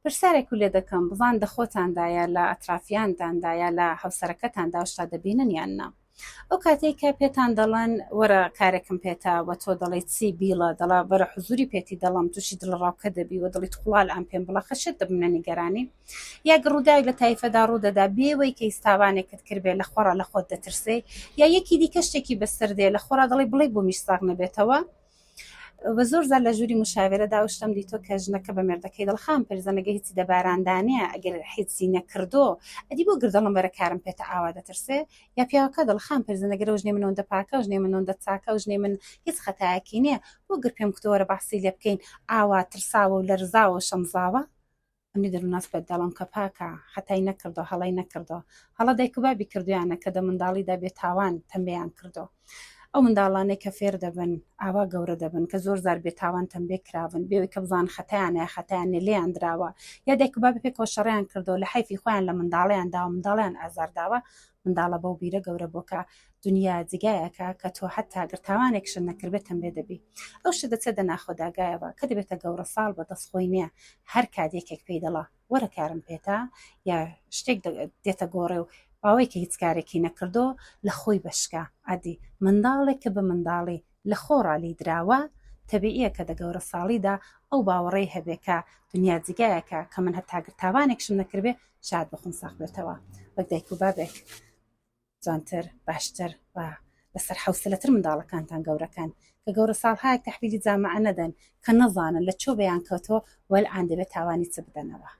پرسیارێک لێ دەکەم بزان دە خۆتاندایە لە ئەترافیانداندایە لە هەوسەرەکەتاندا شتا دەبینن یاننا. ئەو کاتێک کە پێتان دەڵێن وەرە کارێکم پێێتە وە تۆ دەڵێیت چی بیڵە دەڵا بەرە حزوری پێێتی دەڵام تووشی دڵڕاوکە دەبی و دڵیت خوڵال ئەم پێم بڵە خەشت دەبنە نیگەرانی یا گڕووداوی لە تایفەدا ڕوودەدا بێوەی کە ئیستاوانێکت کردبێ لە خۆڕە لە خۆت دەترسێ یا یەکی دیکە شتێکی بەسەر دێ لە خۆڕا دەڵی بڵێ بۆ میش ساغ نەبێتەوە. بە زۆر زار لە ژووری مشاورەدا شتم دیتۆ کە ژنەکە بە مێردەکەی دڵخام پرزەنەگە هیچی دەباراندانەیە ئەگەر هیچی نەکردۆ ئەدی بۆ گردەڵم بەرە کارم پێێتە ئاوا دەترسێ یا پیاوەکە دڵخام پرزەنەگەرە و ژنێ منەوەندە پاکە و ژنێ منەوەندە چاکە و ژنێ من هیچ خەتایەکی نییە بۆ گر پێم کتۆرە باسی لێ بکەین ئاوا ترساوە و لەرزاوە شەمزاوە ئەمنی دەروناس بێت دەڵام کە پاکە خەتای نەکردۆ هەڵی نەکردۆ هەڵە دایک و بابی کردویانە کە دە منداڵیدا بێت تاوان تەمبیان کردۆ. ئەو منداڵانەی کە فێر دەبن ئاوا گەورە دەبن کە زۆر زار بێتاوان تەمبێ کراون بێوەی کە بزان خەتایانەیە خەتایانێ لێیان درراوە یا دایک و بابی پێکەوە شەڕیان کردو لە حیفی خۆیان لە منداڵیاندا و منداڵیان ئازارداوە منداڵە بەو بیرە گەورە بۆکە دنیا جگایەکە کە تۆ حتا گرتاوانێکشن نەکردبێت تەمبێ دەبی ئەو شت دەچێت دەناخۆداگایەوە کە دەبێتە گەورە ساڵ بە دەست خۆی نییە هەر کاتێکێک پێی دەڵا وەرە کارم پێێتە یا شتێک دێتە گۆڕێ و باوەی کە هیچ کارێکی نەکردۆ لە خۆی بەشکە ئەدی منداڵێک کە بە منداڵی لە خۆڕالی دراوە تەبیعیە کە دە گەورە ساڵیدا ئەو باوەڕێی هەبێکە دنیا جگایەکە کە من هەتا گرتاوانێکشم نەکردبێ شاد بخۆم ساق بێتەوە وەک دایک و بابێک جوانتر باشتر و لەسەر حوسلەتر منداڵەکانتان گەورەکان کە گەورە ساڵهایەک تەحویلی جامعە نەدەن کە نەزانن لە چۆ بەیان کەوتۆ وەلعان دەبێت تاوانی چ بدەنەوە.